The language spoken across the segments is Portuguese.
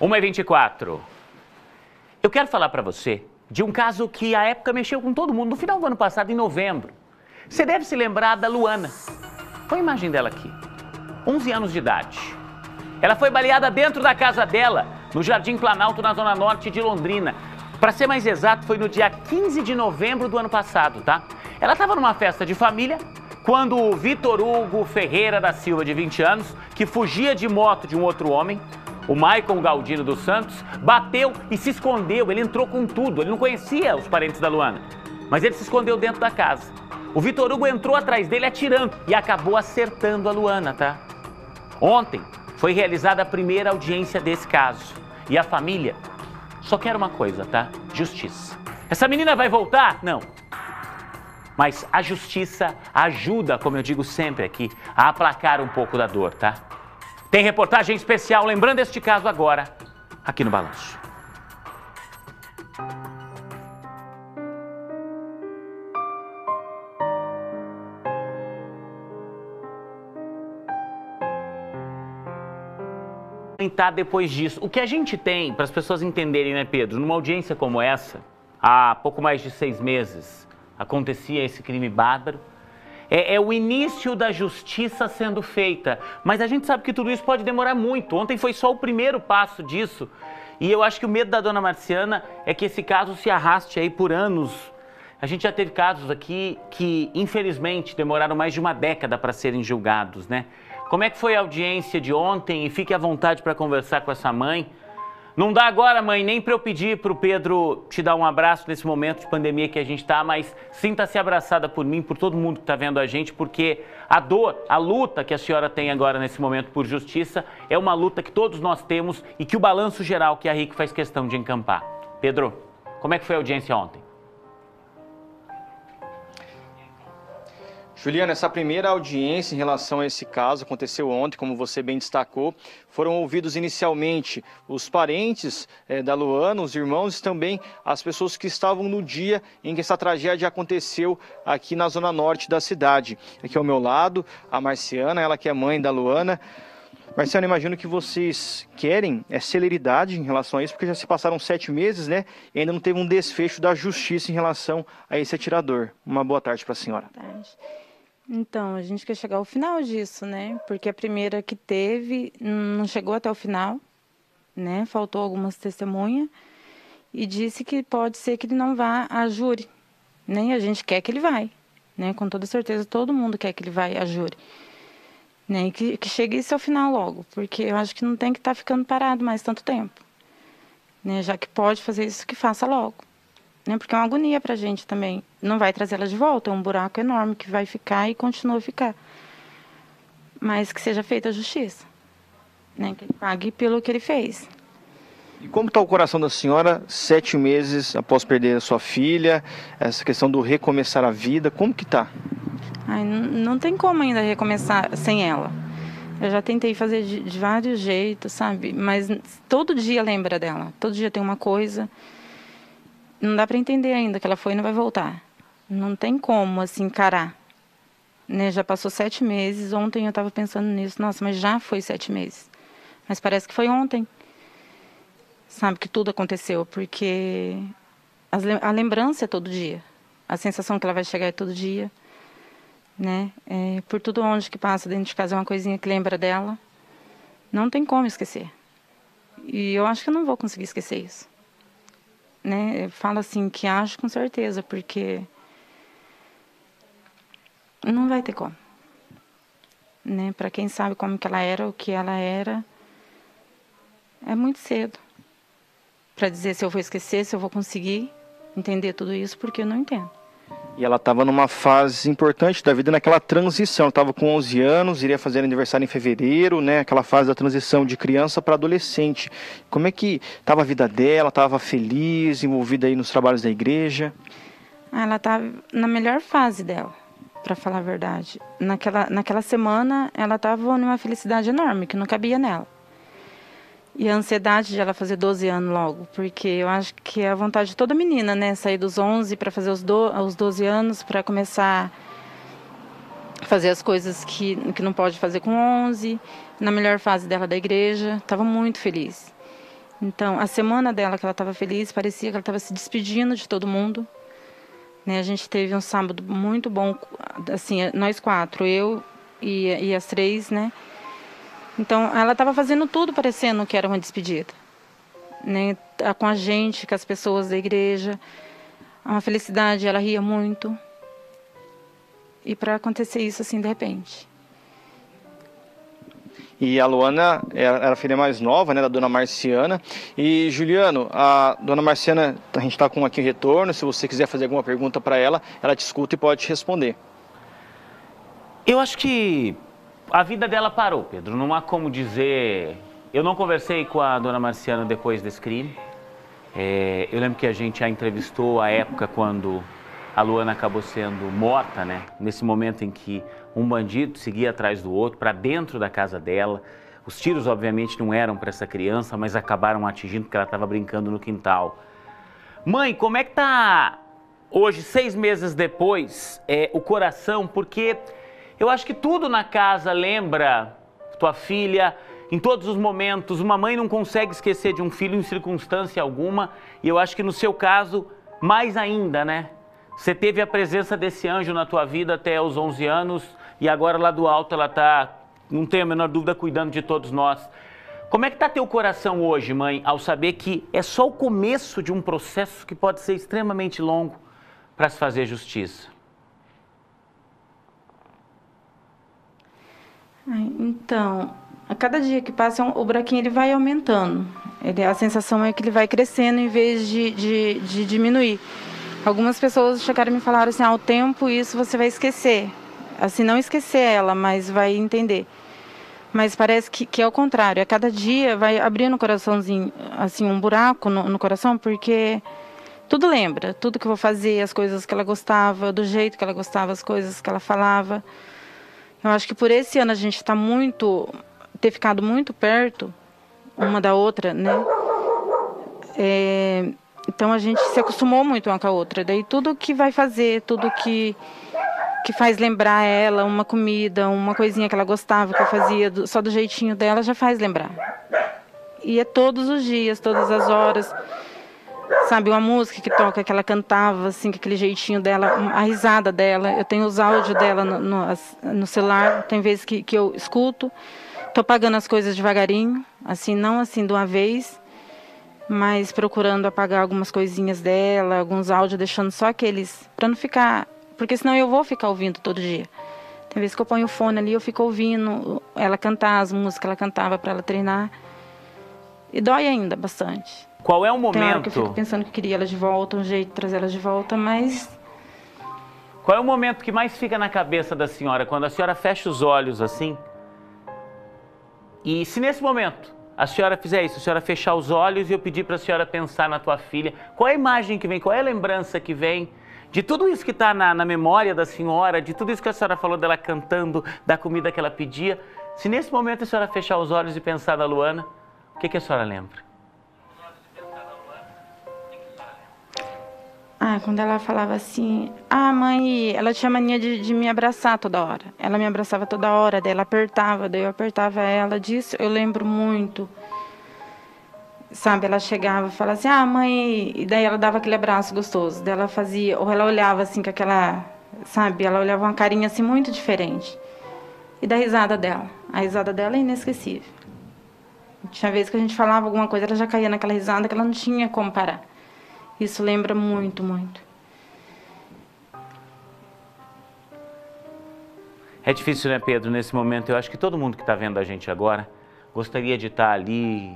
1h24. Eu quero falar para você de um caso que à época mexeu com todo mundo, no final do ano passado, em novembro. Você deve se lembrar da Luana. Põe a imagem dela aqui. 11 anos de idade. Ela foi baleada dentro da casa dela, no Jardim Planalto, na zona norte de Londrina. Para ser mais exato, foi no dia 15 de novembro do ano passado, tá? Ela estava numa festa de família quando o Vitor Hugo Ferreira da Silva, de 20 anos, que fugia de moto de um outro homem, o Maicon Galdino dos Santos, bateu e se escondeu. Ele entrou com tudo, ele não conhecia os parentes da Luana, mas ele se escondeu dentro da casa. O Vitor Hugo entrou atrás dele atirando e acabou acertando a Luana, tá? Ontem foi realizada a primeira audiência desse caso e a família só quer uma coisa, tá? Justiça. Essa menina vai voltar? Não. Mas a justiça ajuda, como eu digo sempre aqui, a aplacar um pouco da dor, tá? Tem reportagem especial lembrando este caso agora, aqui no Balanço. Depois disso, o que a gente tem, para as pessoas entenderem, né, Pedro, numa audiência como essa, há pouco mais de 6 meses, acontecia esse crime bárbaro, é o início da justiça sendo feita, mas a gente sabe que tudo isso pode demorar muito. Ontem foi só o primeiro passo disso, e eu acho que o medo da dona Marciana é que esse caso se arraste aí por anos. A gente já teve casos aqui que, infelizmente, demoraram mais de uma década para serem julgados, né? Como é que foi a audiência de ontem? E fique à vontade para conversar com essa mãe. Não dá agora, mãe, nem para eu pedir para o Pedro te dar um abraço nesse momento de pandemia que a gente está, mas sinta-se abraçada por mim, por todo mundo que está vendo a gente, porque a dor, a luta que a senhora tem agora nesse momento por justiça é uma luta que todos nós temos e que o Balanço Geral, que a RIC faz questão de encampar. Pedro, como é que foi a audiência ontem? Juliana, essa primeira audiência em relação a esse caso aconteceu ontem, como você bem destacou. Foram ouvidos inicialmente os parentes da Luana, os irmãos e também as pessoas que estavam no dia em que essa tragédia aconteceu aqui na zona norte da cidade. Aqui ao meu lado, a Marciana, ela que é mãe da Luana. Marciana, imagino que vocês querem celeridade em relação a isso, porque já se passaram 7 meses, né? E ainda não teve um desfecho da justiça em relação a esse atirador. Uma boa tarde para a senhora. Boa tarde. Então, a gente quer chegar ao final disso, né? Porque a primeira que teve não chegou até o final, né? Faltou algumas testemunhas e disse que pode ser que ele não vá à júri, né? E a gente quer que ele vai, né? Com toda certeza, todo mundo quer que ele vá à júri, né? E que chegue isso ao final logo, porque eu acho que não tem que estar ficando parado mais tanto tempo, né? Já que pode fazer isso, que faça logo. Porque é uma agonia pra gente também. Não vai trazer ela de volta, é um buraco enorme que vai ficar e continua a ficar. Mas que seja feita a justiça, né? Que ele pague pelo que ele fez. E como está o coração da senhora 7 meses após perder a sua filha, essa questão do recomeçar a vida, como que está? Não tem como ainda recomeçar sem ela. Eu já tentei fazer de vários jeitos, sabe? Mas todo dia lembra dela, todo dia tem uma coisa. Não dá para entender ainda que ela foi e não vai voltar. Não tem como, assim, encarar. Né? Já passou 7 meses. Ontem eu estava pensando nisso. Nossa, mas já foi 7 meses. Mas parece que foi ontem. Sabe, que tudo aconteceu. Porque a lembrança é todo dia. A sensação que ela vai chegar é todo dia. Né? Por tudo onde que passa dentro de casa é uma coisinha que lembra dela. Não tem como esquecer. E eu acho que eu não vou conseguir esquecer isso. Né? Eu falo assim que acho com certeza, porque não vai ter como, né? Para quem sabe como que ela era, o que ela era, é muito cedo para dizer se eu vou esquecer, se eu vou conseguir entender tudo isso, porque eu não entendo. E ela estava numa fase importante da vida, naquela transição. Ela estava com 11 anos, iria fazer aniversário em fevereiro, né? Aquela fase da transição de criança para adolescente. Como é que estava a vida dela? Estava feliz, envolvida aí nos trabalhos da igreja? Ela estava na melhor fase dela, para falar a verdade. Naquela semana, ela estava numa felicidade enorme, que não cabia nela. E a ansiedade de ela fazer 12 anos logo, porque eu acho que é a vontade de toda menina, né? Sair dos 11 para fazer os 12 anos, para começar a fazer as coisas que não pode fazer com 11. Na melhor fase dela da igreja, estava muito feliz. Então, a semana dela que ela estava feliz, parecia que ela estava se despedindo de todo mundo. Né? A gente teve um sábado muito bom, assim, nós 4, eu e as 3, né? Então, ela estava fazendo tudo parecendo que era uma despedida. Né? Com a gente, com as pessoas da igreja. Uma felicidade, ela ria muito. E para acontecer isso assim, de repente. E a Luana era a filha mais nova, né, da dona Marciana. E, Juliano, a dona Marciana, a gente está com aqui o retorno. Se você quiser fazer alguma pergunta para ela te escuta e pode te responder. Eu acho que a vida dela parou, Pedro. Não há como dizer... Eu não conversei com a dona Marciana depois desse crime. Eu lembro que a gente a entrevistou à época quando a Luana acabou sendo morta, né? Nesse momento em que um bandido seguia atrás do outro para dentro da casa dela. Os tiros, obviamente, não eram para essa criança, mas acabaram atingindo porque ela estava brincando no quintal. Mãe, como é que tá hoje, 6 meses depois, o coração? Porque eu acho que tudo na casa lembra tua filha. Em todos os momentos, uma mãe não consegue esquecer de um filho em circunstância alguma. E eu acho que no seu caso, mais ainda, né? Você teve a presença desse anjo na tua vida até os 11 anos e agora lá do alto ela tá, não tenho a menor dúvida, cuidando de todos nós. Como é que tá teu coração hoje, mãe, ao saber que é só o começo de um processo que pode ser extremamente longo para se fazer justiça? Então, a cada dia que passa, o buraquinho ele vai aumentando. A sensação é que ele vai crescendo em vez de diminuir. Algumas pessoas chegaram e me falaram assim, ao tempo isso você vai esquecer. Assim, não esquecer ela, mas vai entender. Mas parece que é o contrário. A cada dia vai abrindo o coraçãozinho, assim, um buraco no coração, porque tudo lembra. Tudo que eu vou fazer, as coisas que ela gostava, do jeito que ela gostava, as coisas que ela falava. Eu acho que por esse ano a gente ter ficado muito perto uma da outra, né? Então a gente se acostumou muito uma com a outra. Daí tudo que vai fazer, tudo que faz lembrar ela, uma comida, uma coisinha que ela gostava, que eu fazia só do jeitinho dela, já faz lembrar. E é todos os dias, todas as horas. Sabe, uma música que toca, que ela cantava, assim, com aquele jeitinho dela, a risada dela. Eu tenho os áudios dela no celular, tem vezes que eu escuto. Tô pagando as coisas devagarinho, assim, não assim de uma vez, mas procurando apagar algumas coisinhas dela, alguns áudios, deixando só aqueles, para não ficar, porque senão eu vou ficar ouvindo todo dia. Tem vezes que eu ponho o fone ali, eu fico ouvindo ela cantar as músicas que ela cantava para ela treinar. E dói ainda bastante. Qual é o momento... Tem hora que eu fico pensando que queria ela de volta, um jeito de trazer ela de volta, mas... Qual é o momento que mais fica na cabeça da senhora, quando a senhora fecha os olhos assim? E se nesse momento a senhora fizer isso, a senhora fechar os olhos e eu pedir para a senhora pensar na tua filha, qual é a imagem que vem, qual é a lembrança que vem de tudo isso que está na memória da senhora, de tudo isso que a senhora falou dela cantando, da comida que ela pedia? Se nesse momento a senhora fechar os olhos e pensar na Luana, o que a senhora lembra? Quando ela falava assim, mãe, ela tinha mania de me abraçar toda hora. Ela me abraçava toda hora, daí ela apertava, daí eu apertava ela. Disso eu lembro muito. Sabe, ela chegava e falava assim, mãe, e daí ela dava aquele abraço gostoso. Daí ela fazia, ou ela olhava assim com aquela, sabe, ela olhava uma carinha assim muito diferente. E da risada dela. A risada dela é inesquecível. Tinha vezes que a gente falava alguma coisa, ela já caía naquela risada que ela não tinha como parar. Isso lembra muito, muito. É difícil, né, Pedro, nesse momento? Eu acho que todo mundo que está vendo a gente agora gostaria de estar ali,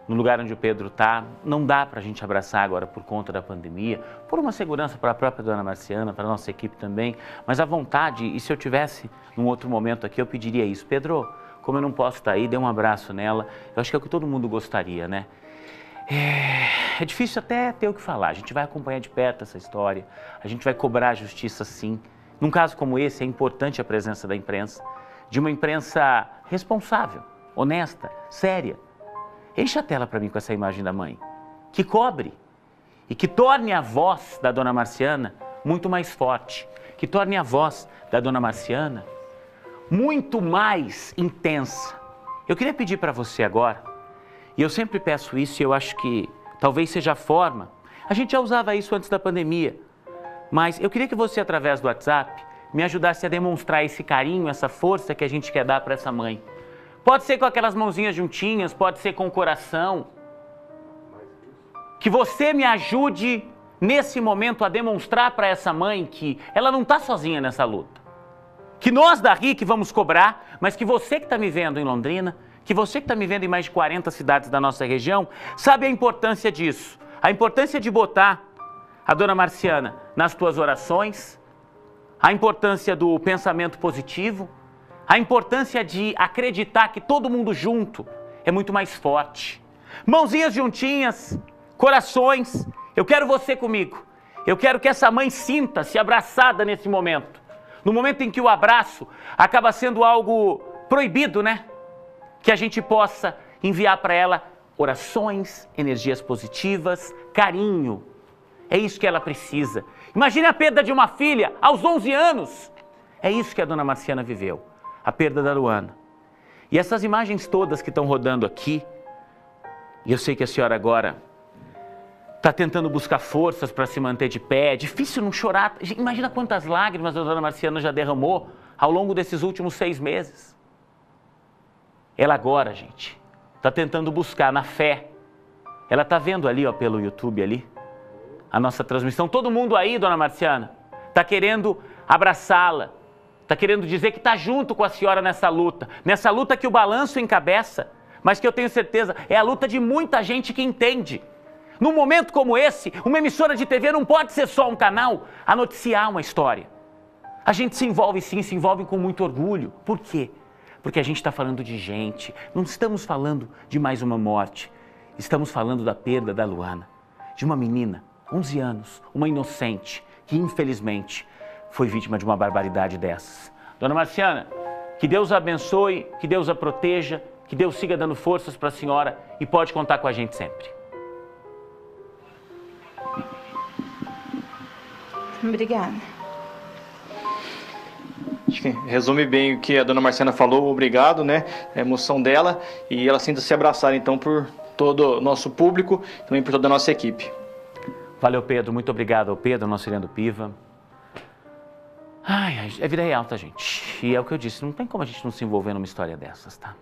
no lugar onde o Pedro está. Não dá para a gente abraçar agora por conta da pandemia, por uma segurança para a própria dona Marciana, para a nossa equipe também. Mas a vontade, e se eu tivesse num outro momento aqui, eu pediria isso. Pedro, como eu não posso estar aí, dê um abraço nela. Eu acho que é o que todo mundo gostaria, né? É difícil até ter o que falar. A gente vai acompanhar de perto essa história, a gente vai cobrar a justiça sim. Num caso como esse, é importante a presença da imprensa, de uma imprensa responsável, honesta, séria. Enche a tela para mim com essa imagem da mãe, que cobre e que torne a voz da dona Marciana muito mais forte, que torne a voz da dona Marciana muito mais intensa. Eu queria pedir para você agora E eu sempre peço isso e eu acho que talvez seja a forma. A gente já usava isso antes da pandemia, mas eu queria que você, através do WhatsApp, me ajudasse a demonstrar esse carinho, essa força que a gente quer dar para essa mãe. Pode ser com aquelas mãozinhas juntinhas, pode ser com o coração. Que você me ajude nesse momento a demonstrar para essa mãe que ela não está sozinha nessa luta. Que nós da RIC vamos cobrar, mas que você que está me vendo em Londrina, que você que está me vendo em mais de 40 cidades da nossa região, sabe a importância disso. A importância de botar a dona Marciana nas tuas orações, a importância do pensamento positivo, a importância de acreditar que todo mundo junto é muito mais forte. Mãozinhas juntinhas, corações, eu quero você comigo. Eu quero que essa mãe sinta-se abraçada nesse momento. No momento em que o abraço acaba sendo algo proibido, né? Que a gente possa enviar para ela orações, energias positivas, carinho. É isso que ela precisa. Imagine a perda de uma filha aos 11 anos. É isso que a dona Marciana viveu, a perda da Luana. E essas imagens todas que estão rodando aqui, e eu sei que a senhora agora está tentando buscar forças para se manter de pé, é difícil não chorar. Imagina quantas lágrimas a dona Marciana já derramou ao longo desses últimos 6 meses. Ela agora, gente, está tentando buscar na fé. Ela está vendo ali, ó, pelo YouTube ali, a nossa transmissão. Todo mundo aí, dona Marciana, está querendo abraçá-la, está querendo dizer que está junto com a senhora nessa luta que o balanço encabeça, mas que eu tenho certeza é a luta de muita gente que entende. Num momento como esse, uma emissora de TV não pode ser só um canal a noticiar uma história. A gente se envolve sim, se envolve com muito orgulho. Por quê? Porque a gente está falando de gente, não estamos falando de mais uma morte. Estamos falando da perda da Luana, de uma menina, 11 anos, uma inocente, que infelizmente foi vítima de uma barbaridade dessas. Dona Marciana, que Deus a abençoe, que Deus a proteja, que Deus siga dando forças para a senhora e pode contar com a gente sempre. Obrigada. Acho que resume bem o que a dona Marciana falou, obrigado, né? A emoção dela e ela sinta-se abraçada então por todo o nosso público, também por toda a nossa equipe. Valeu, Pedro. Muito obrigado ao Pedro, nosso Irendo Piva. Ai, é vida real, tá, gente? E é o que eu disse, não tem como a gente não se envolver numa história dessas, tá?